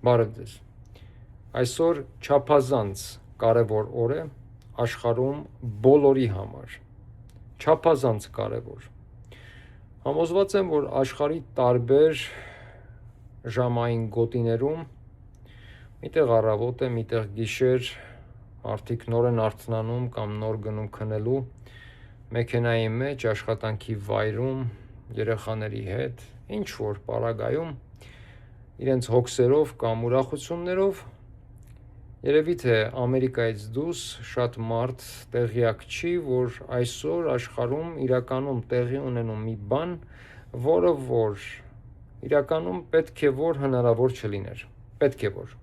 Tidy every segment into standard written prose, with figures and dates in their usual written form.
Բարև ձեզ։ Այսօր չափազանց կարևոր օր է աշխարհում բոլորի համար։ Չափազանց կարևոր։ Համոզված եմ, որ աշխարհի տարբեր ժամային գոտիներում միտեղ առավոտ է, միտեղ գիշեր, մարդիկ նոր են արթնանում կամ նոր գնում քնելու, մեքենայի մեջ, աշխատանքի վայրում, երեխաների հետ, ինչ որ պարագայում իրենց հոգսերով կամ ուրախություններով, երևի թե Ամերիկայից դուրս շատ մարդ տեղյակ չի, որ այսօր աշխարհում իրականում տեղի ունենում մի բան, որը որ իրականում պետք է որ հնարավոր չլիներ, պետք է որ։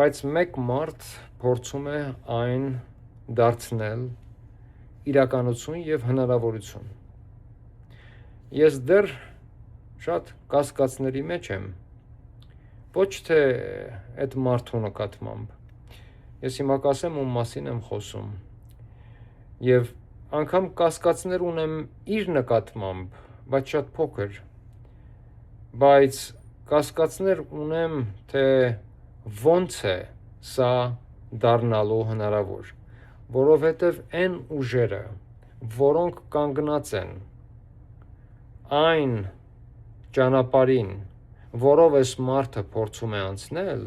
Բայց մեկ մարդ փորձում է այն դարձնել իրականություն եւ հնարավորություն։ Ես դեռ շատ կասկածների մեջ եմ, ոչ թե այդ մարդու նկատմամբ։ Ես հիմա կասեմ ում մասին եմ խոսում։ Եվ անգամ կասկածներ ունեմ իր նկատմամբ, բայց շատ փոքր։ Բայց կասկածներ ունեմ, թե ոնց է սա դառնալու հնարավոր, որովհետև այն ուժերը, որոնք կանգնած են այն ճանապարհին, որով այս մարդը փորձում է անցնել,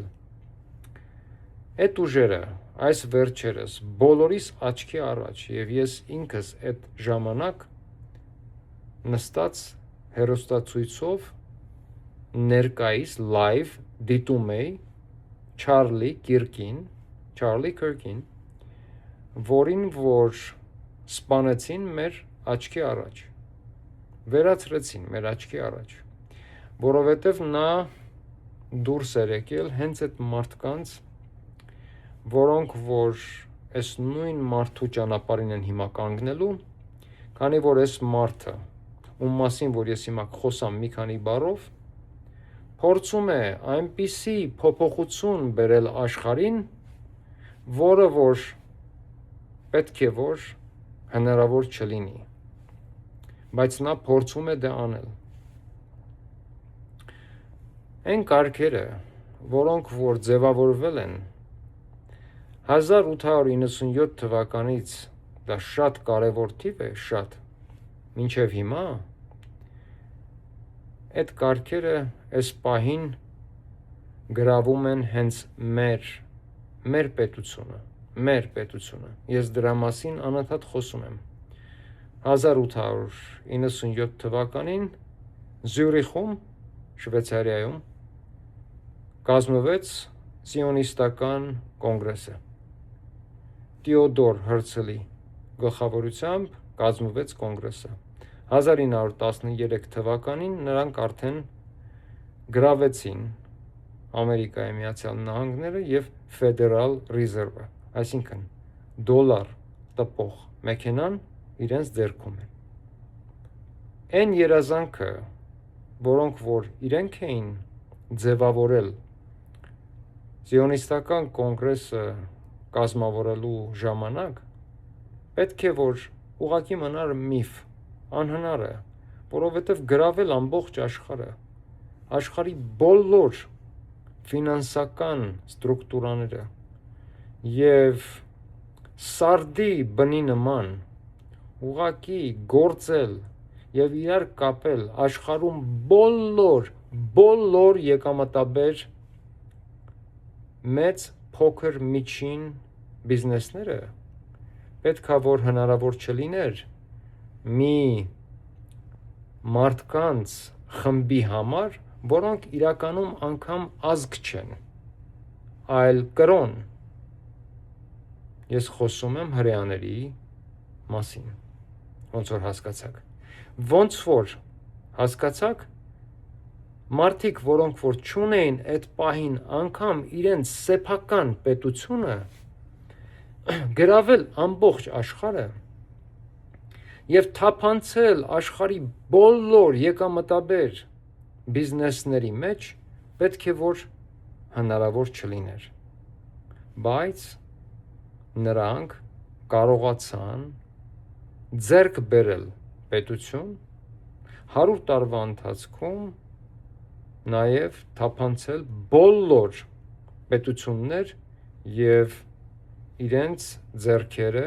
այդ ուժերը այս վերջերս բոլորիս աչքի առաջ եւ ես ինքս այդ ժամանակ նստած հեռուստացույցով ներկայիս լայվ դիտում էի Չարլի Քիրքին, որին որ սպանեցին մեր աչքի առաջ, վերացրեցին մեր աչքի առաջ, որովհետև նա դուրս էր եկել հենց այդ մարդկանց, որոնք որ այս նույն մարդու ճանապարհին են հիմա կանգնելու, քանի որ այս մարդը, ում մասին որ ես հիմա խոսամ մի քանի բառով, փորձում է այնպիսի փոփոխություն բերել աշխարհին, որը որ պետք է որ հնարավոր չլինի, բայց նա փորձում է դա անել։ Այն կարգերը, որոնք որ ձևավորվել են 1897 թվականից, դա շատ կարևոր թիվ է, շատ, մինչև հիմա, այդ կարգերը այս պահին գրավում են հենց մեր պետությունը, ես դրա մասին անընդհատ խոսում եմ։ 1897 թվականին Զյուրիխում, Շվեյցարիայում, կազմվեց Սիոնիստական կոնգրեսը։ Թեոդոր Հերցլի գլխավորությամբ կազմվեց կոնգրեսը։ 1913 թվականին նրանք արդեն գրավեցին Ամերիկայի Միացյալ Նահանգները եւ Ֆեդերալ Ռիզերվը, այսինքն դոլար տպող մեքենան իրենց ձեռքում է։ Այն երազանքը, որոնք որ իրենք էին ձևավորել Սիոնիստական կոնգրեսը կազմավորելու ժամանակ, պետք է որ ուղղակի մնար միֆ, անհնար է, որովհետև գրավել ամբողջ աշխարհի բոլոր ֆինանսական ստրուկտուրաները եւ սարդի բնի նման ուղղակի գործել եւ իրար կապել աշխարհում բոլոր եկամտաբեր մեծ, փոքր, միջին բիզնեսները պետքա որ հնարավոր չլիներ մի մարդկանց խմբի համար, որոնք իրականում անգամ ազգ չեն, այլ կրոն։ Ես խոսում եմ հրեաների մասին, ոնց որ հասկացաք։ Ոնց որ հասկացաք, մարդիկ, որոնք որ չունեին այդ պահին անգամ իրենց սեփական պետությունը, գրավել ամբողջ աշխարհը եւ թափանցել աշխարհի բոլոր եկամտաբեր բիզնեսների մեջ, պետք է որ հնարավոր չլիներ։ Բայց նրանք կարողացան ձեռք բերել պետություն 100 տարվա ընթացքում նաև թափանցել բոլոր պետություններ եւ իրենց ձեռքերը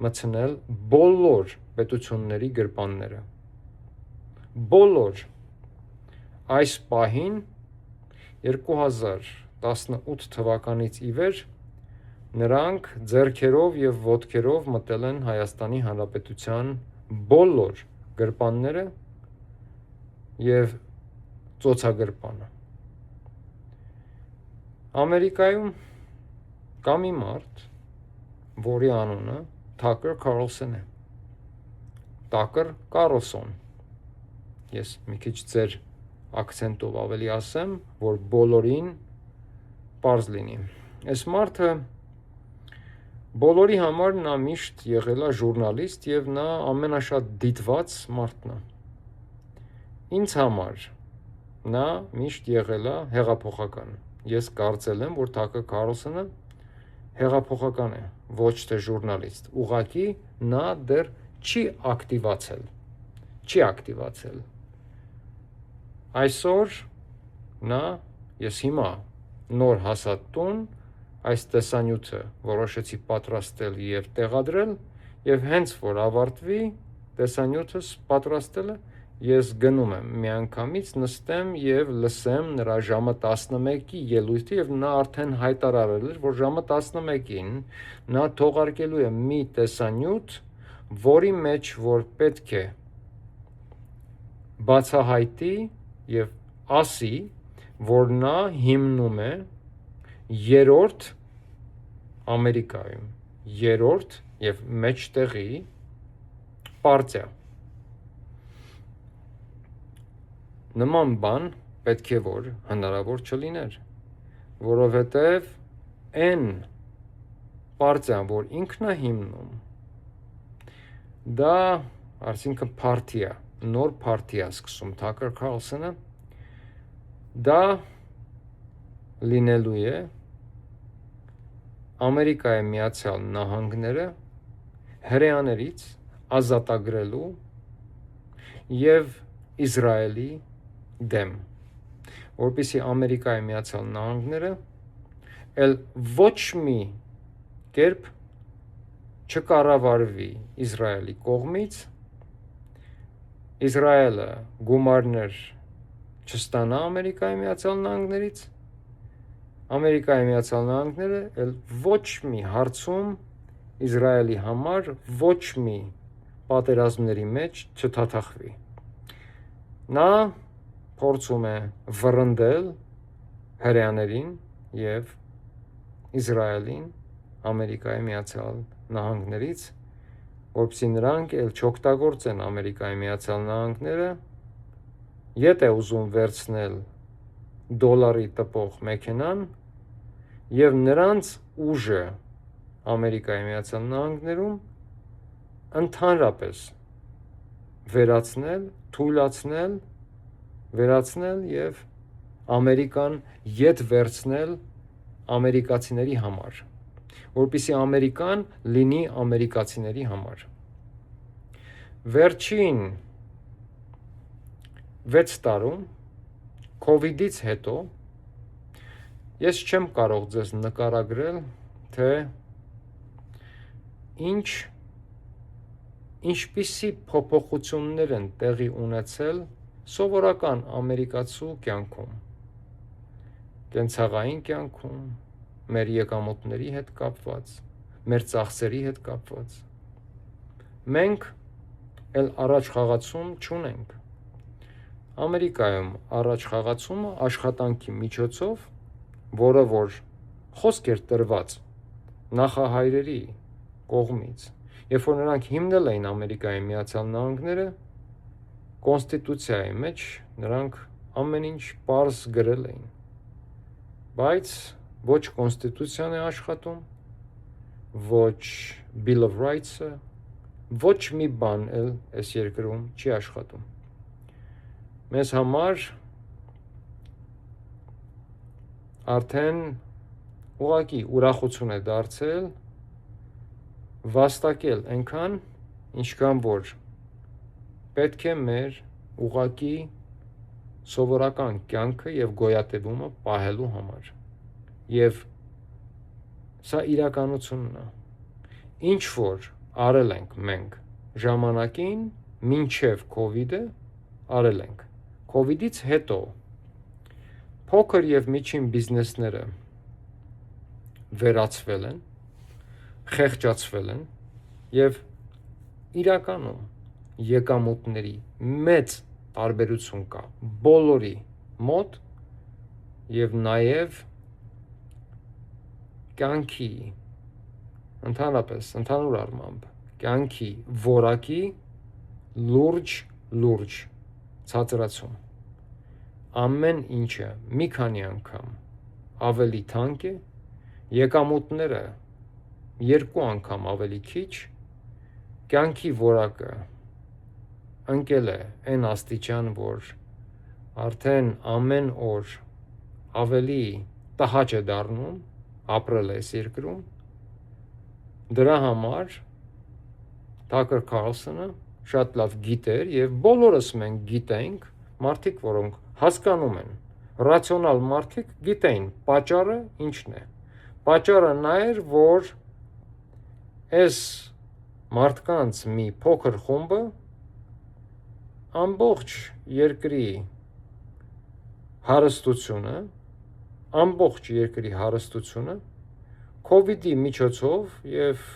մտցնել բոլոր պետությունների գրպանները։ Բոլոր այս պահին 2018 թվականից ի վեր նրանք ձեռքերով եւ ոտքերով մտել են Հայաստանի Հանրապետության բոլոր գրպանները եւ ծոցագրպանը։ Ամերիկայում կա մի մարդ, որի անունը Թաքեր Քարլսոն է։ Թաքեր Կարլսոն։ Ես մի քիչ ձեր ակցենտով ավելի ասեմ, որ բոլորին պարզ լինի։ Այս մարդը բոլորի համար նա միշտ եղել է ժուրնալիստ եւ նա ամենաշատ դիտված մարդն է։ Ինձ համար նա միշտ եղել է հեղափոխական։ Ես կարծել եմ, որ Թաքեր Քարլսոնը հեղափոխական է, ոչ թե ժուրնալիստ։ Ուղղակի նա դեռ չի ակտիվացել։ Այսօր նա, ես հիմա նոր հասած տուն, այս տեսանյութը որոշեցի պատրաստել եւ տեղադրել եւ հենց որ ավարտվի տեսանյութս պատրաստելը, ես գնում եմ միանգամից նստեմ եւ լսեմ նրա ժամը 11-ի ելույթը եւ նա արդեն հայտարարել էր, որ ժամը 11-ին նա թողարկելու է մի տեսանյութ, որի մեջ որ պետք է բացահայտի եւ ասի, որ նա հիմնում է երրորդ Ամերիկայում, երրորդ եւ մեջտեղի պարտիա։ Նման բան պետք է որ հնարավոր չլիներ, որովհետև այն պարտիան, որ ինքն է հիմնում, դա այսինքն պարտիա, նոր պարտիա սկսում Թաքեր Քարլսոնը, դա լինելու է Ամերիկայի Միացյալ Նահանգները հրեաներից ազատագրելու եւ Իսրայելի դեմ, որպեսզի Ամերիկայի Միացյալ Նահանգները էլ ոչ մի կերպ չկառավարվի Իսրայելի կողմից, Իսրայելը գումարներ չստանա Ամերիկայի Միացյալ Նահանգներից, Ամերիկայի Միացյալ Նահանգները էլ ոչ մի հարցում Իսրայելի համար ոչ մի պատերազմների մեջ չթաթախվի։ Նա փորձում է վռնդել հրեաներին եւ Իսրայելին Ամերիկայի Միացյալ Նահանգներից, որպեսզի նրանք էլ չօգտագործեն Ամերիկայի Միացյալ Նահանգները, եթե ուզում վերցնել դոլարի տպող մեքենան եւ նրանց ուժը Ամերիկայի Միացյալ Նահանգներում ընդհանրապես վերացնել, թույլաtsնել, վերացնել եւ Ամերիկան յետ վերցնել ամերիկացիների համար, որպեսզի Ամերիկան լինի ամերիկացիների համար։ Վերջին 6 տարում COVID-ից հետո ես չեմ կարող ձեզ նկարագրել, թե ինչպիսի փոփոխություններ են տեղի ունեցել սովորական ամերիկացու կյանքում, կենցաղային կյանքում, մեր եկամուտների հետ կապված, մեր ծախսերի հետ կապված։ Մենք էլ առաջ խաղացում չունենք։ Ամերիկայում առաջ խաղացումը աշխատանքի միջոցով, որը որ խոսք էր տրված նախահայրերի կողմից, երբ որ նրանք հիմնել էին Ամերիկայի Միացյալ Նահանգները, կոնստիտուցիայի մեջ նրանք ամեն ինչ պարզ գրել էին, բայց ոչ կոնստիտուցիան է աշխատում, ոչ Bill of Rights-ը, ոչ մի բան էլ այս երկրում չի աշխատում։ Մեզ համար արդեն ուղղակի ուրախություն է դարձել վաստակել այնքան, ինչքան որ պետք է մեր ուղղակի սովորական կյանքը եւ գոյատևումը պահելու համար։ Եվ սա իրականությունն է։ Ինչ որ արել ենք մենք ժամանակին մինչև COVID-ը արել ենք։ COVID-ից հետո փոքր եւ միջին բիզնեսները վերացվել են, խեղճացվել են եւ իրականում եկամուտների մեծ տարբերություն կա բոլորի մոտ եւ նաեւ կյանքի ընդհանուր առմամբ կյանքի որակի լուրջ ցածրացում ամեն ինչը մի քանի անգամ ավելի թանկ է, եկամուտները 2 անգամ ավելի քիչ, կյանքի որակը ընկել է այն աստիճան, որ արդեն ամեն օր ավելի տհաճ է դառնում ապրել այս երկրում։ Դրա համար Թաքեր Քարլսոնը շատ լավ գիտեր եւ բոլորս մենք գիտենք, մարդիկ, որոնք հասկանում են, ռացիոնալ մարդիկ գիտեին պատճառը ինչն է։ Պատճառը նա էր, որ այս մարդկանց մի փոքր խումբը ամբողջ երկրի հարստությունը COVID-ի միջոցով եւ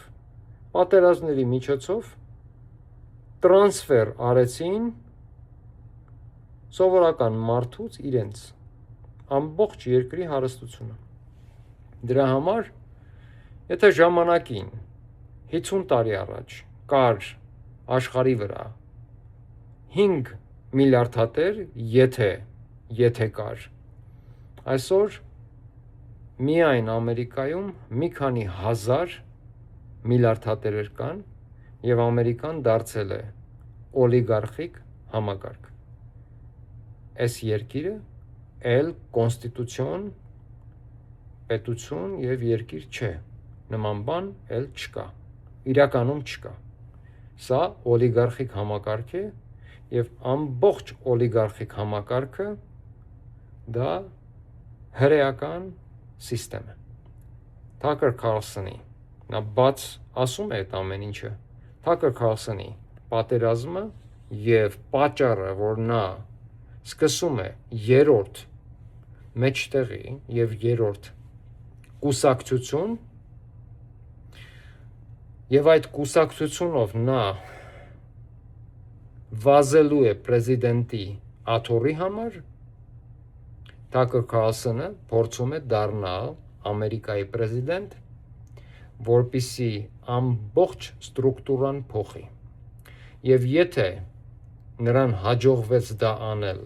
պատերազմների միջոցով տրանսֆեր արեցին սովորական մարդուց իրենց ամբողջ երկրի հարստությունը։ Դրա համար, եթե ժամանակին 50 տարի առաջ կար աշխարհի վրա 5 միլիարդատեր, եթե կար, այսօր միայն Ամերիկայում մի քանի հազար միլիարդատերեր կան եւ Ամերիկան դարձել է օլիգարխիկ համակարգ։ Այս երկիրը էլ կոնստիտուցիոն պետություն եւ երկիր չէ, նման բան էլ չկա, իրականում չկա։ Սա օլիգարխիկ համակարգ է եւ ամբողջ օլիգարխիկ համակարգը դա հրեական սիստեմ է։ Թաքեր Քարլսոնի նա բաց ասում է այդ ամեն ինչը։ Թաքեր Քարլսոնի պատերազմը եւ պատճառը, որ նա սկսում է երրորդ մեջտեղի եւ երրորդ կուսակցություն եւ այդ կուսակցությունով նա վազելու է պրեզիդենտի աթոռի համար, Թաքեր Քարլսոնը փորձում է դառնալ Ամերիկայի պրեզիդենտ, որպեսզի ամբողջ ստրուկտուրան փոխի։ Եվ եթե նրան հաջողվեց դա անել,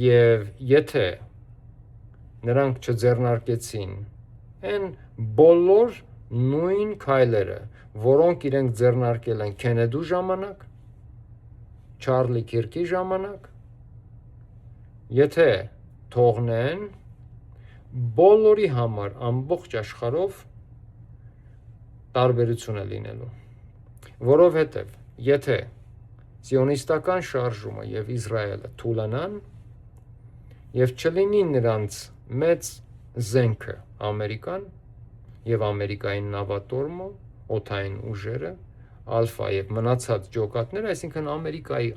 եւ եթե նրանք չձեռնարկեցին այն բոլոր նույն քայլերը, որոնք իրենք ձեռնարկել են Քենեդու ժամանակ, Չարլի Քիրքի ժամանակ, եթե թողնեն բոլորի համար ամբողջ աշխարհով տարբերություն է լինելու, որովհետև եթե սիոնիստական շարժումը եւ Իսրայելը թուլանան եւ չլինի նրանց մեծ զենքը Ամերիկան եւ Ամերիկայի նավատորմը, օդային ուժերը, ալֆա եւ մնացած ջոկատները, այսինքն Ամերիկայի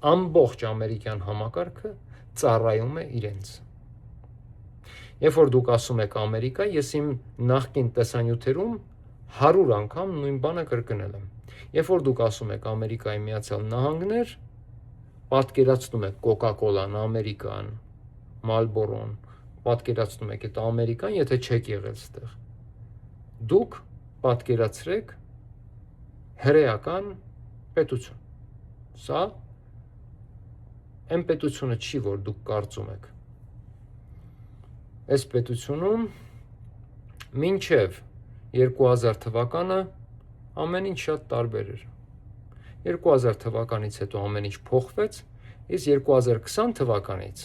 ամբողջ ամերիկյան համակարգը ծառայում է իրենց։ Երբ որ դուք ասում եք Ամերիկա, ես իմ նախկին տեսանյութերում 100 անգամ նույն բանը կրկնել եմ։ Երբ որ դուք ասում եք Ամերիկայի Միացյալ Նահանգներ, պատկերացնում եք Coca-Cola-ն, Ամերիկան, Marlboro-ն, պատկերացնում եք այդ Ամերիկան, եթե չեք եղել այդտեղ։ Դուք պատկերացրեք հրեական պետություն։ Սա այն պետությունը չի, որ դուք կարծում եք։ Այս պետությունում մինչև 2000 թվականը ամեն ինչ շատ տարբեր էր։ 2000 թվականից հետո ամեն ինչ փոխվեց, իսկ 2020 թվականից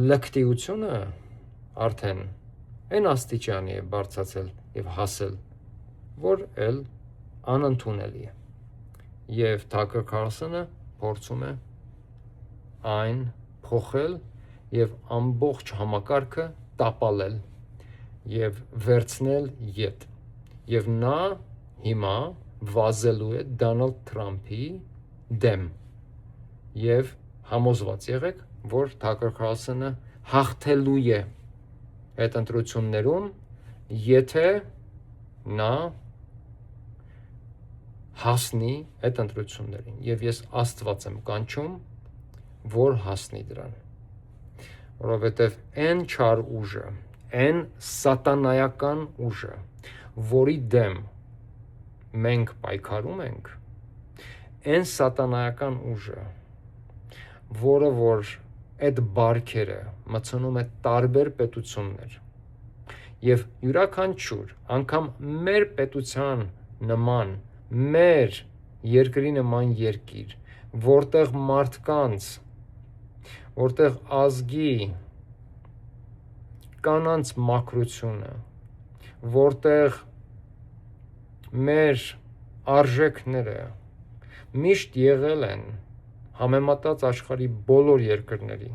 լկտիությունը արդեն այն աստիճանի է բարձրացել եւ հասել, որ էլ անընդունելի է։ եւ Թակր Քարլսոնը փորձում է այն փոխել եւ ամբողջ համակարգը տապալել եւ վերցնել ետ եւ նա հիմա վազելու է Դոնալդ Թրամփի դեմ եւ համոզված եղեք, որ Թակր Քարլսոնը հաղթելու է այդ ընտրություններում, եթե նա հասնի այդ ընտրություններին եւ ես Աստված եմ կանչում, որ հասնի դրան, որովհետեւ այն չար ուժը, այն սատանայական ուժը, որի դեմ մենք պայքարում ենք, այն սատանայական ուժը, որը որ այդ բարքերը մցնում է տարբեր պետություններ եւ յուրաքանչյուր անգամ մեր պետության նման մեր երկրի նման երկիր, որտեղ մարդկանց, որտեղ ազգի կանանց մաքրությունը, որտեղ մեր արժեքները միշտ եղել են համեմատած աշխարհի բոլոր երկրների,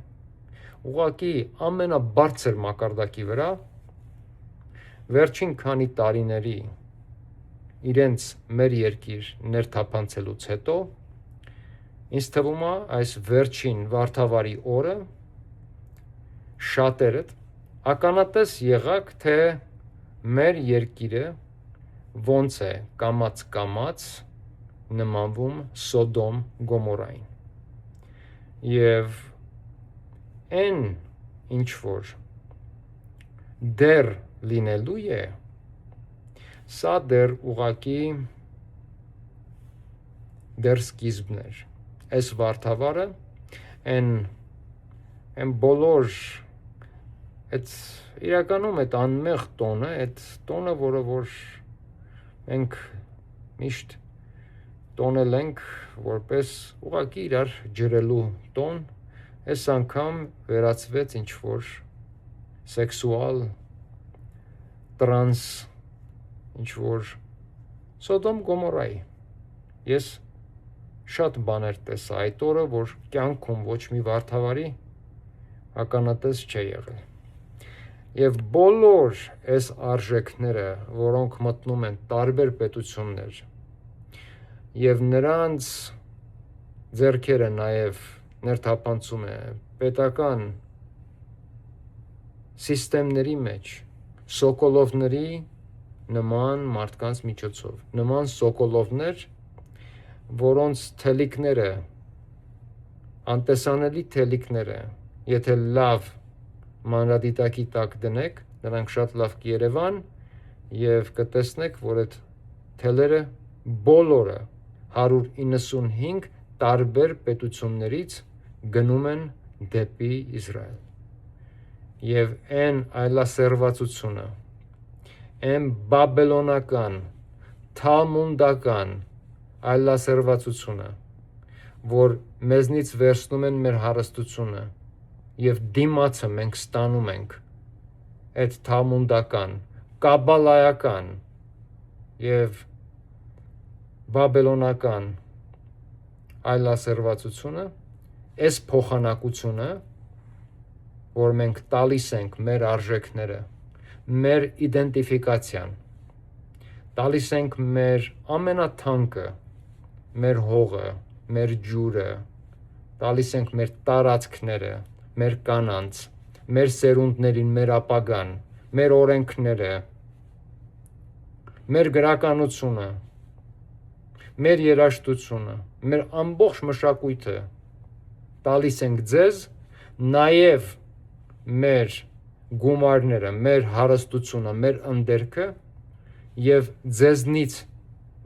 ուղղակի ամենաբարձր մակարդակի վրա, վերջին քանի տարիների իրենց մեր երկիր ներթափանցելուց հետո ինձ թվում է այս վերջին վարդավառի օրը շատերդ ականատես եղաք, թե մեր երկիրը ոնց է կամաց նմանվում Սոդոմ Գոմորային եւ այն ինչ որ դեռ լինելու է, սա դեռ ուղակի դեռ սկիզբներ, այս վարդավառը այն բոլոր այդ իրականում այդ անմեղ տոնը, այդ տոնը, որը որ մենք միշտ տոնել ենք որպես ուղղակի իրար ջրելու տոն, այս անգամ վերածվեց ինչ որ սեքսուալ տրանս ինչ որ Սոդոմ Գոմորայի ես շատ բաներ տեսա այդ օրը, որ կյանքում ոչ մի վարդավառի ականատես չի եղել եւ բոլոր այս արժեքները, որոնք մտնում են տարբեր պետություններ եւ նրանց ձեռքերը նաեւ ներթափանցում է պետական սիստեմների մեջ սոկոլովների նման մարդկանց միջոցով, նման սոկոլովներ, որոնց թելիկները, անտեսանելի թելիկները, եթե լավ մանրադիտակի տակ դնեք, նրանք շատ լավ կերևան եւ կտեսնեք, որ այդ թելերը բոլորը 195 տարբեր պետություններից գնում են դեպի Իսրայել։ Եվ այն այլասերվածությունը, այն բաբելոնական, թալմունդական այլասերվածությունը, որ մեզնից վերցնում են մեր հարստությունը եւ դիմացը մենք ստանում ենք այդ թալմունդական, կաբալայական եւ բաբելոնական այլասերվածությունը, այս փոխանակությունը, որ մենք տալիս ենք մեր արժեքները, մեր իդենտիֆիկացիան, տալիս ենք մեր ամենաթանկը, մեր հողը, մեր ջուրը, տալիս ենք մեր տարածքները, մեր կանանց, մեր սերունդներին, մեր ապագան, մեր օրենքները, մեր գրականությունը, մեր երաժշտությունը, մեր ամբողջ մշակույթը տալիս ենք ձեզ, նաև մեր գումարները, մեր հարստությունը, մեր ընդերքը եւ ձեզնից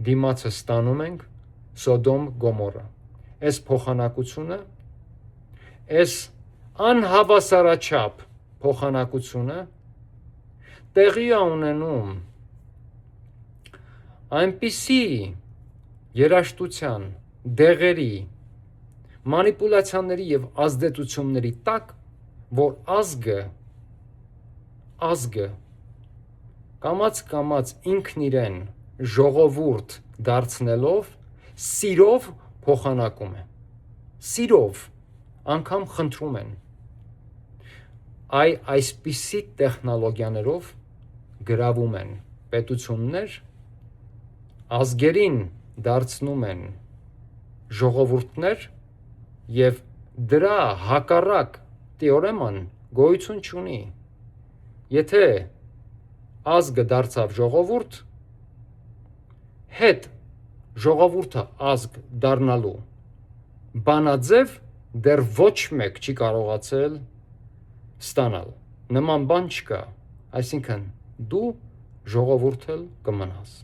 դիմացը ստանում ենք Սոդոմ Գոմորը։ Այս փոխանակությունը, այս անհավասարաչափ փոխանակությունը տեղի է ունենում այնպիսի երաժշտության, դեղերի, մանիպուլյացիաների եւ ազդեցությունների տակ, որ ազգը կամաց ինքն իրեն ժողովուրդ դարձնելով Սիրով փոխանակում է։ Սիրով անգամ խնդրում են։ Այսպիսի տեխնոլոգիաներով գրավում են պետություններ, ազգերին դարձնում են ժողովուրդներ եւ դրա հակառակ թեորեման գոյություն չունի։ Եթե ազգը դարձավ ժողովուրդ, հետ ժողովուրդը ազգ դառնալու բանաձև դեռ ոչ մեկ չի կարողացել ստանալ։ Նման բան չկա, այսինքն դու ժողովուրդ էլ կմնաս։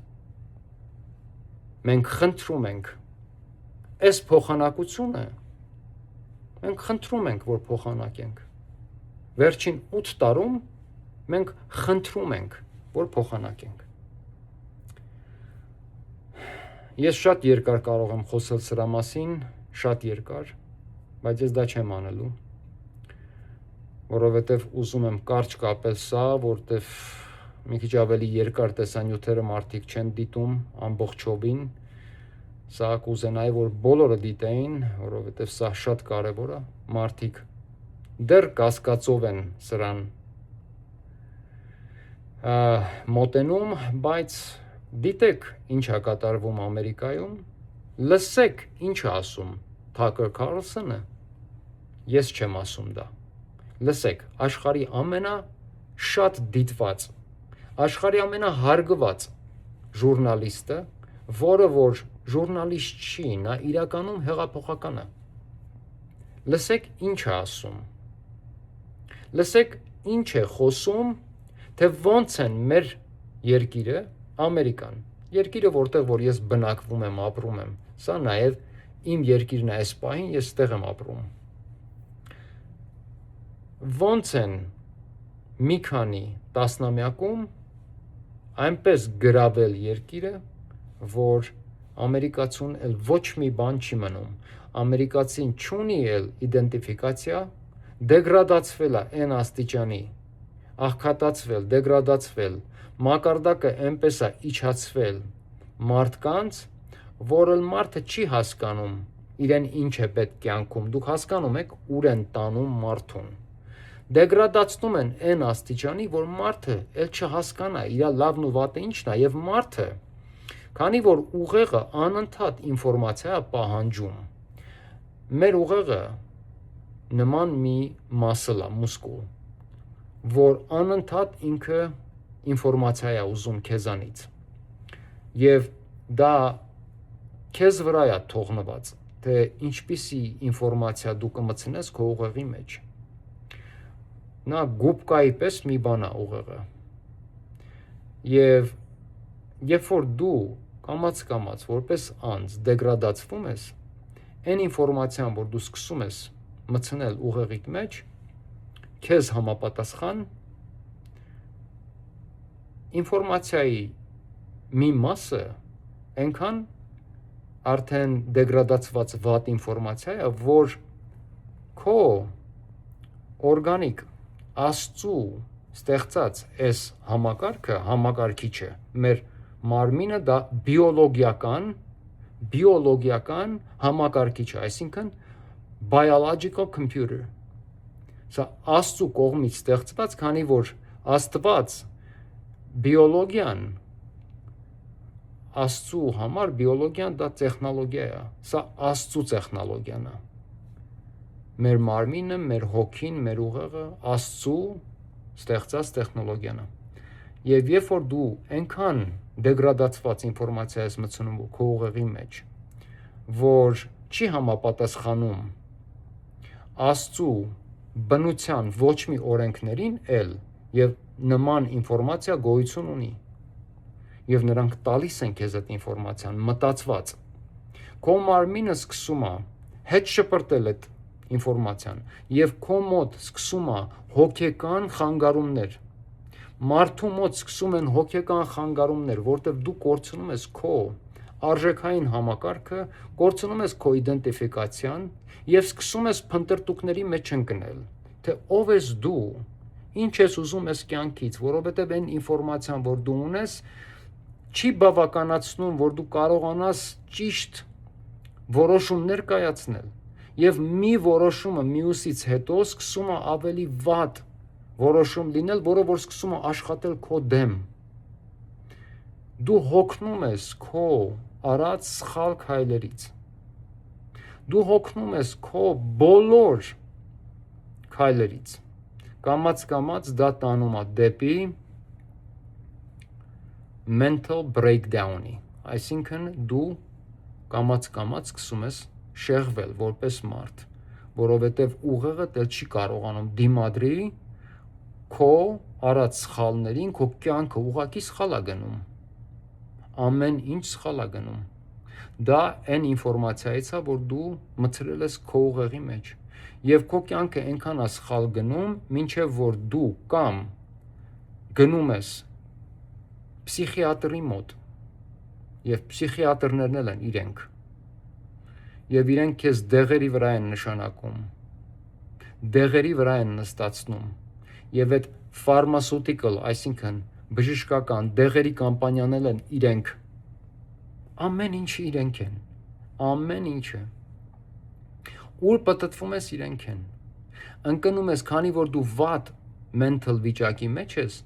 Մենք խնդրում ենք այս փոխանակությունը, մենք խնդրում ենք, որ փոխանակենք։ Վերջին 8 տարում մենք խնդրում ենք, որ փոխանակենք։ Ես շատ երկար կարող եմ խոսել սրա մասին, շատ երկար, բայց ես դա չեմ անելու, որովհետև ուզում եմ կարճ կապել սա, որտեվ մի քիչ ավելի երկար տեսանյութերը մարդիկ չեն դիտում ամբողջովին, սա կուզենայի, որ բոլորը դիտեին, որովհետև սա շատ կարևոր է, մարդիկ դեռ կասկածով են սրան մոտենում, բայց դիտեք ինչ է կատարվում Ամերիկայում, լսեք ինչ է ասում Թաքեր Քարլսոնը, ես չեմ ասում դա, լսեք, աշխարհի ամենաշատ դիտված, աշխարհի ամենահարգված ժուրնալիստը, որը որ ժուրնալիստ չի, նա իրականում հեղափոխական է, լսեք ինչ է ասում, լսեք ինչ է խոսում, թե ոնց են մեր երկիրը, Ամերիկան, երկիրը, որտեղ որ ես բնակվում եմ, ապրում եմ, սա նաև իմ երկիրն է այս պահին, ես ստեղ եմ ապրում, ոնց են մի քանի տասնամյակում այնպես գրավել երկիրը, որ ամերիկացուն էլ ոչ մի բան չի մնում, ամերիկացին չունի էլ իդենտիֆիկացիա, դեգրադացվել է այն աստիճանի, աղքատացվել, դեգրադացվել, մակարդակը այնպես է իջացվել մարդկանց, որ մարդը չի հասկանում իրեն ինչ է պետք կյանքում, դուք հասկանում եք ուր են տանում մարդուն, դեգրադացնում են այն աստիճանի, որ մարդը էլ չհասկանա իր լավն ու վատը ինչն է, եւ մարդը, քանի որ ուղեղը անընդհատ ինֆորմացիա է պահանջում, մեր ուղեղը նման մի մասլ է, մուսկուլ, որ անընդհատ ինքը ինֆորմացիա է ուզում քեզանից եւ դա քեզ վրա է թողնված, թե ինչպիսի ինֆորմացիա դու կմցնես քո ուղեղի մեջ, նա գուբկայի պես մի բան է ուղեղը եւ երբ որ դու կամաց որպես անձ դեգրադացվում ես, այն ինֆորմացիան, որ դու սկսում ես մցնել ուղեղիդ մեջ, քեզ համապատասխան ինֆորմացիայի մի մասը այնքան արդեն դեգրադացված վատ ինֆորմացիա է, որ քո օրգանիկ Աստծու ստեղծած այս համակարգը, համակարգիչը, մեր մարմինը դա բիոլոգիական համակարգիչ է, այսինքն biological computer, սա Աստծու կողմից ստեղծված, քանի որ Աստված բիոլոգիան, Աստծու համար բիոլոգիան դա տեխնոլոգիա է, սա Աստծու տեխնոլոգիան է, մեր մարմինը, մեր հոգին, մեր ուղեղը Աստծու ստեղծած տեխնոլոգիան է, եւ երբ որ դու այնքան դեգրադացված ինֆորմացիա ես մցնում քո ուղեղի մեջ, որ չի համապատասխանում Աստծու բնության ոչ մի օրենքներին էլ եւ նման ինֆորմացիա գոյություն ունի եւ նրանք տալիս են քեզ այդ ինֆորմացիան մտածված քո մարմինը սկսում է հետ շպրտել այդ ինֆորմացիան եւ քո մոտ սկսում է հոգեկան խանգարումներ մարդու մոտ սկսում են հոգեկան խանգարումներ որտեղ դու կորցնում ես քո արժեքային համակարգը կորցնում ես քո իդենտիֆիկացիան եւ սկսում ես փնտրտուքների մեջ ընկնել թե ով ես դու ինչ ես ուզում ես կյանքից որովհետեւ այն ինֆորմացիան որ դու ունես չի բավականացնում որ դու կարողանաս ճիշտ որոշումներ կայացնել, եւ մի որոշումը մյուսից հետո սկսում է ավելի վատ որոշում լինել, որը որ սկսում է աշխատել քո դեմ։ Դու հոգնում ես քո արած սխալ քայլերից։ Դու հոգնում ես քո բոլոր քայլերից։ Կամաց դա տանում է դեպի mental breakdown-ի, այսինքն դու կամաց սկսում ես շեղվել որպես մարդ, որովհետև ուղեղը դեռ չի կարողանում դիմադրի քո արած սխալներին, քո կյանքը ուղղակի սխալ է գնում, ամեն ինչ սխալ է գնում, դա այն ինֆորմացիայից է, որ դու մտցրել ես քո ուղեղի մեջ, եւ քո կյանքը այնքան է սխալ գնում, մինչեւ որ դու կամ գնում ես պսիխիատրի մոտ, եւ պսիխիատրներն էլ են իրենք, եւ իրենք քեզ դեղերի վրա են նշանակում, դեղերի վրա են նստացնում, եւ այդ pharmaceutical, այսինքն բժշկական դեղերի կամպանիաներն են իրենք, ամեն ինչը իրենք են, ամեն ինչը, ուր պատտվում ես իրենք են, ընկնում ես, քանի որ դու վատ mental վիճակի մեջ ես,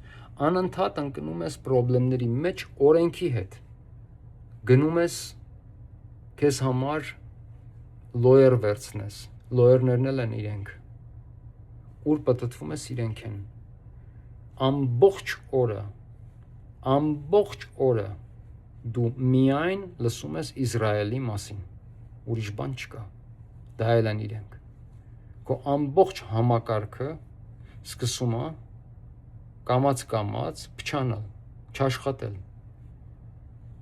անընդհատ ընկնում ես պրոբլեմների մեջ օրենքի հետ, գնում ես քեզ համար լոյեր վերցնես, լոյերներն էլ են իրենք, ուր պատտվում ես իրենք են, ամբողջ օրը դու միայն լսում ես Իսրայելի մասին, ուրիշ բան չկա, դա էլ են իրենք, քո ամբողջ համակարգը սկսում է կամաց փչանալ, չաշխատել,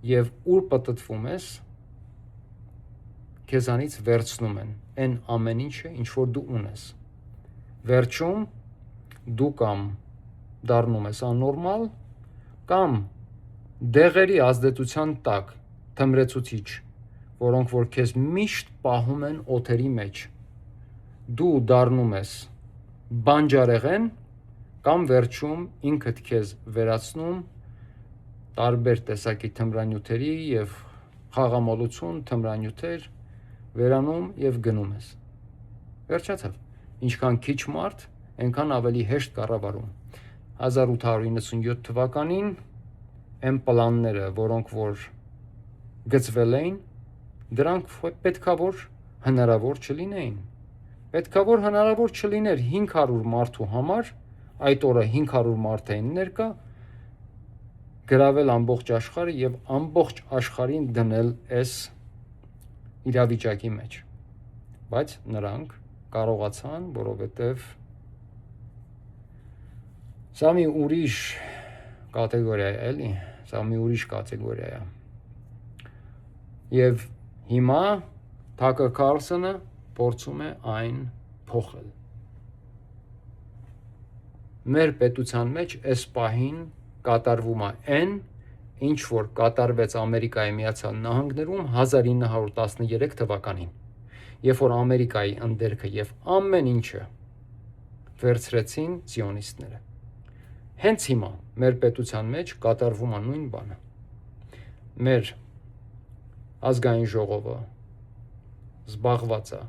եւ ուր պատտվում ես, քեզանից վերցնում են այն ամեն ինչը, ինչ որ դու ունես, վերջում դու կամ դառնում ես աննորմալ, կամ դեղերի ազդեցության տակ թմրեցուցիչ, որոնք որ քեզ միշտ պահում են օթերի մեջ, դու դառնում ես բանջարեղեն, կամ վերջում ինքդ քեզ վերացնում տարբեր տեսակի թմրանյութերի եւ խաղամոլություն, թմրանյութեր վերանում եւ գնում ես։ Վերջացավ։ Ինչքան քիչ մարդ, այնքան ավելի հեշտ կառավարում։ 1897 թվականին այն պլանները, որոնք որ գծվել էին, դրանք պետքա որ հնարավոր չլինեին։ Պետքա որ հնարավոր չլիներ 500 մարդու համար, այդ օրը 500 մարդ էին ներկա, գրավել ամբողջ աշխարհը եւ ամբողջ աշխարհին դնել այս իրավիճակի մեջ, բայց նրանք կարողացան, որովհետեւ սա մի ուրիշ կատեգորիա է, էլի, սա մի ուրիշ կատեգորիա է, եւ հիմա Թակը Քարլսոնը փորձում է այն փոխել։ Մեր պետության մեջ այս պահին կատարվում է այն, ինչ որ կատարվեց Ամերիկայի Միացյալ Նահանգներում 1913 թվականին, երբ որ Ամերիկայի ընդերքը եւ ամեն ինչը վերցրեցին սիոնիստները։ Հենց հիմա մեր պետության մեջ կատարվում է նույն բանը։ Մեր ազգային ժողովը զբաղված է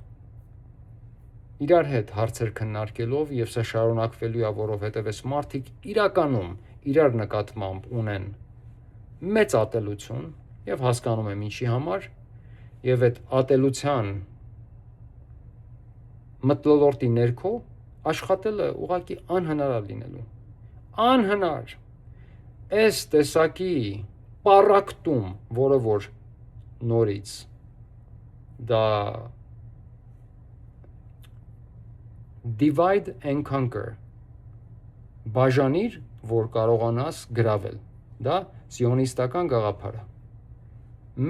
իրար հետ հարցեր քննարկելով եւ սա շարունակվելու է, որովհետեւ այս մարդիկ իրականում իրար նկատմամբ ունեն մեծ ատելություն եւ հասկանում եմ ինչի համար եւ այդ ատելության մթնոլորտի ներքո աշխատելը ուղղակի անհնար է լինելու։ Անհնար։ Այս տեսակի պարակտում, որը որ նորից դա divide and conquer, բաժանիր, որ կարողանաս գրավել, դա սիոնիստական գաղափարը։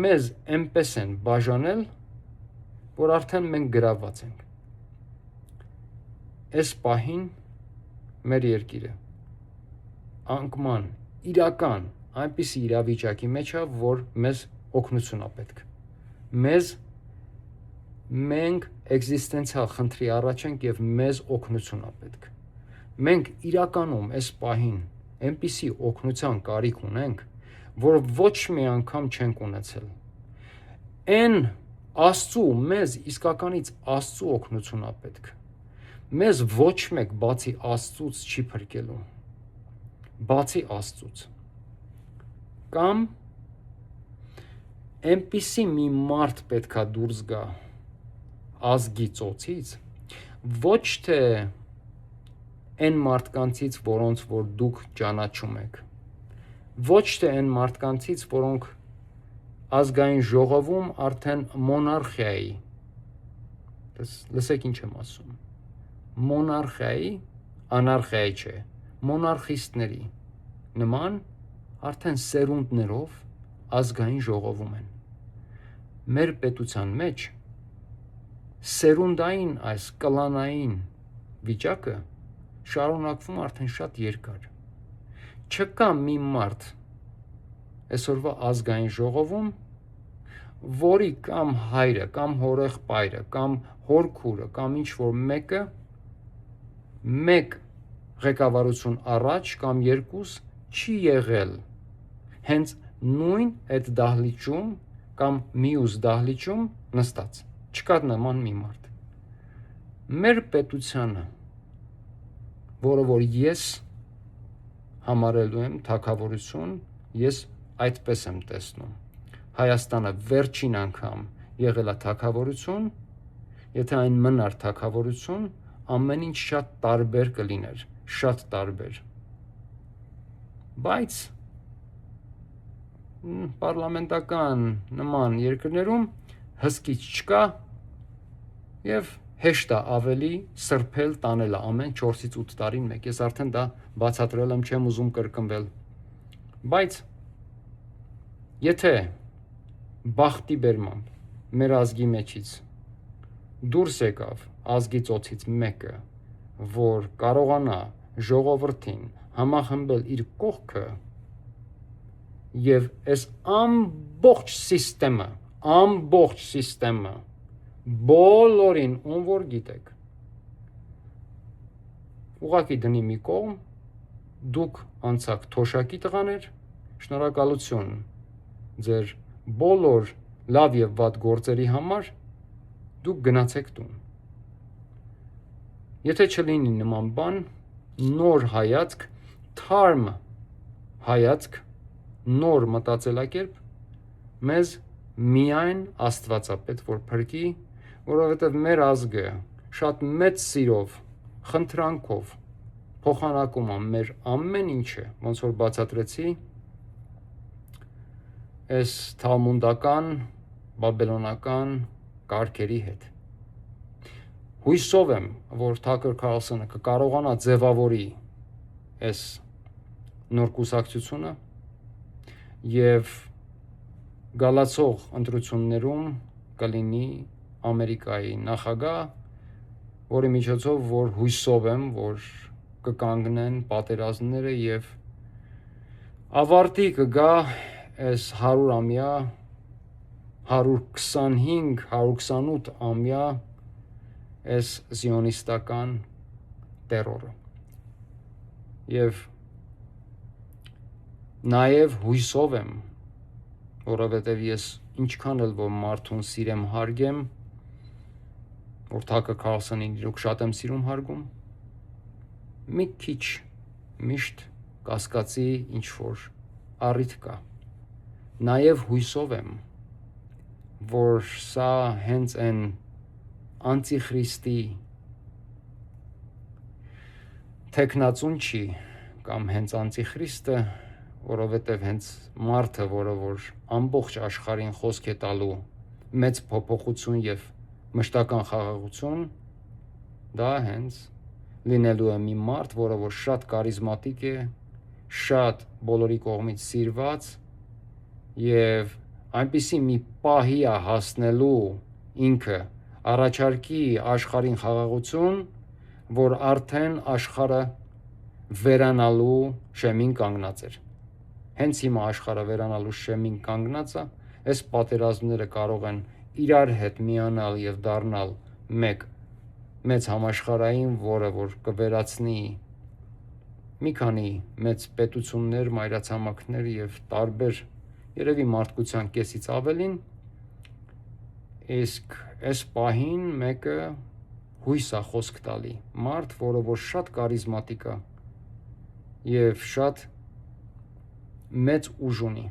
Մեզ այնպես են բաժանել, որ արդեն մենք գրաված ենք։ Այս պահին մեր երկիրը անկման իրական այնպիսի իրավիճակի մեջ է, որ մեզ օգնություն է պետք։ Մենք էգզիստենցիալ խնդրի առաջ ենք եւ մեզ օգնություն է պետք։ Մենք իրականում այս պահին այնպիսի օգնության կարիք ունենք, որ ոչ մի անգամ չենք ունեցել։ Այն Աստծու մեզ իսկականից Աստծու օգնությունա պետք։ Մեզ ոչ մեկ բացի Աստծուց չի փրկելու։ Բացի Աստծուց։ Կամ այնպիսի մի մարդ պետքա դուրս գա ազգի ծոցից, ոչ թե այն մարդկանցից, որոնց որ դուք ճանաչում եք, ոչ թե այն մարդկանցից, որոնք ազգային ժողովում արդեն մոնարխիայի, լսեք ինչ եմ ասում, մոնարխիայի, անարխիայի չէ, մոնարխիստների նման արդեն սերունդներով ազգային ժողովում են։ Մեր պետության մեջ սերունդային այս կլանային վիճակը շարունակվում արդեն շատ երկար։ Չկա մի մարդ այսօրվա ազգային ժողովում, որի կամ հայրը, կամ հորեղբայրը, կամ հորքուրը, կամ ինչ-որ մեկը մեկ ղեկավարություն առաջ կամ երկուս չի եղել հենց նույն այդ դահլիճում կամ մյուս դահլիճում նստած։ Չկա նման մի մարդ։ Մեր պետությանը, որը որ ես համարելու եմ թագավորություն, ես այդպես եմ տեսնում։ Հայաստանը վերջին անգամ եղել է թագավորություն, եթե այն մնար թագավորություն, ամեն ինչ շատ տարբեր կլիներ, շատ տարբեր։ Բայց պարլամենտական նման երկրներում հսկիչ չկա եւ հեշտ է ավելի սրբել տանելը ամեն 4-ից 8 տարին մեկ։ Ես արդեն դա բացատրել եմ, չեմ ուզում կրկնվել։ Բայց եթե բախտի բերմամբ մեր ազգի մեջից դուրս եկավ ազգի ծոցից մեկը, որ կարողանա ժողովրդին համախմբել իր կողքը եւ այս ամբողջ սիստեմը բոլորին ում որ գիտեք ուղակի դնի մի կողմ, դուք անցաք թոշակի տղաներ, շնորհակալություն ձեր բոլոր լավ եւ վատ գործերի համար, դուք գնացեք տուն։ Եթե չլինի նման բան, նոր հայացք, թարմ հայացք, նոր մտածելակերպ, մեզ միայն Աստվածապետ որ փրկի, որովհետև մեր ազգը շատ մեծ սիրով, խնդրանքով փոխանակում է մեր ամեն ինչը, ոնց որ բացատրեցի, այս թալմուդական, բաբելոնական կարգերի հետ։ Հույսով եմ, որ Թաքեր Քարլսոնը կկարողանա ձևավորի այս նոր կուսակցությունը եւ գալացող ընտրություններում կլինի Ամերիկայի նախագահ, որի միջոցով որ հույսով եմ, որ կկանգնեն պատերազմները եւ ավարտի կգա այս 100-ամյա, 125-128 ամյա այս զիոնիստական տերորը։ Եվ նաեւ հույսով եմ, որովհետեւ ես ինչքան էլ որ մարդուն սիրեմ հարգեմ, որ Թաքեր Քարլսոնին իրոք շատ եմ սիրում հարգում, մի քիչ միշտ կասկածի ինչ որ առիթ կա։ Նաեւ հույսով եմ, որ սա հենց այն անտիխրիստի տեխնացուն չի կամ հենց անտիխրիստը, որովհետև հենց մարդը, որը որ ամբողջ աշխարհին խոսք է տալու մեծ փոփոխություն եւ մշտական խաղաղություն, դա հենց լինելու է մի մարդ, որը որ շատ կարիզմատիկ է, շատ բոլորի կողմից սիրված եւ այնպիսի մի պահի է հասնելու ինքը առաջարկի աշխարհին խաղաղություն, որ արդեն աշխարհը վերանալու շեմին կանգնած էր։ Հենց հիմա աշխարհը վերանալու շեմին կանգնած է, այս պատերազմները կարող են իրար հետ միանալ եւ դառնալ մեկ մեծ համաշխարհային, որը որ կվերացնի մի քանի մեծ պետություններ, մայրացամաքներ եւ տարբեր երևի մարդկության կեսից ավելին, Իսկ այս պահին մեկը հույս է խոսք տալի, մարդ, որը որ շատ կարիզմատիկ է եւ շատ մեծ ուժ ունի։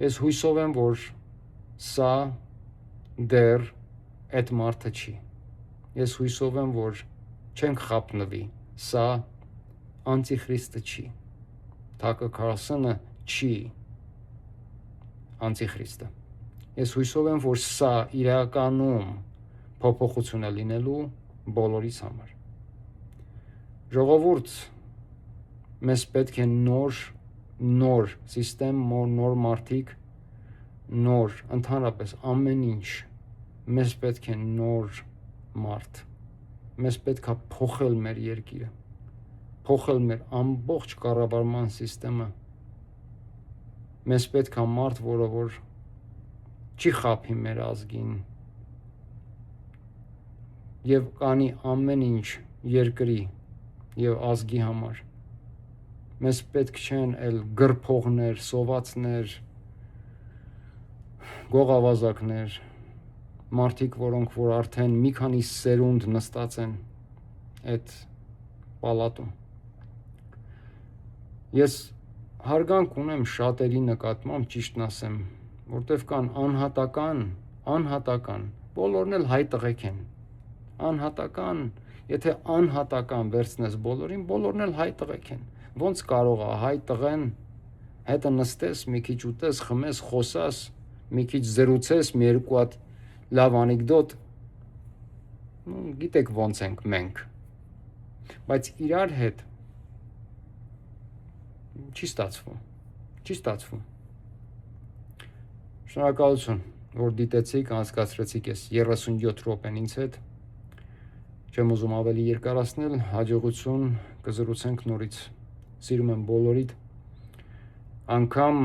Ես հույսով եմ, որ սա դեռ այդ մարդը չի։ Ես հույսով եմ, որ չենք խափնվի, սա անտիխրիստը չի։ Թակը Քարլսոնը չի անտիխրիստը։ Ես հույսով եմ, որ սա իրականում փոփոխություն է լինելու բոլորիս համար։ Ժողովուրդ, մեզ պետք է նոր սիստեմ, նոր մարդիկ, նոր, ընդհանրապես ամեն ինչ, մեզ պետք է նոր մարդ, մեզ պետք է փոխել մեր երկիրը, փոխել մեր ամբողջ կառավարման սիստեմը, մեզ պետք է մարդ, որը որ չի խափի մեր ազգին եւ կանի ամեն ինչ երկրի եւ ազգի համար։ Մեզ պետք չեն էլ գրփողներ, սովածներ, գողավազակներ, մարդիկ, որոնք որ արդեն մի քանի սերունդ նստած են այդ պալատում։ Ես հարգանք ունեմ շատերի նկատմամբ, ճիշտն ասեմ, որտեվ կան անհատական, բոլորն էլ հայ տղեկ են, անհատական, եթե անհատական վերցնես բոլորին, բոլորն էլ հայ տղեկ են, ոնց կարող է հայ տղեն հետը նստես, մի քիչ ուտես, խմես, խոսաս, մի քիչ զրուցես, մի երկու հատ լավ անեկդոտ, գիտեք ոնց ենք մենք, բայց իրար հետ չի ստացվում։ Շնորհակալություն, որ դիտեցիք, անցկացրեցիք ես 37 րոպեն ինձ հետ, չեմ ուզում ավելի երկարացնել, հաջողություն, կզրուցենք նորից, սիրում եմ բոլորիդ, անգամ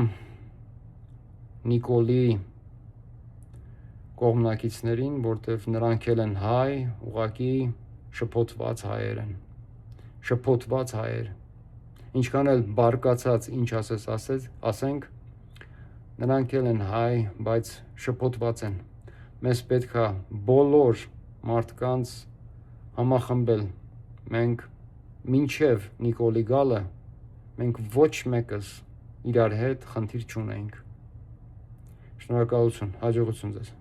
Նիկոլի կողմնակիցներին, որտև նրանք էլ են հայ, ուղղակի շփոթված հայեր են, շփոթված հայեր, ինչքան էլ բարկացած ինչ ասենք, նրանք էլ են հայ, բայց շփոթված են, մեզ պետք է բոլոր մարդկանց համախմբել, մենք մինչև Նիկոլի գալը, մենք ոչ մեկս իրար հետ խնդիր չունենք, շնորհակալություն, հաջողություն ձեզ։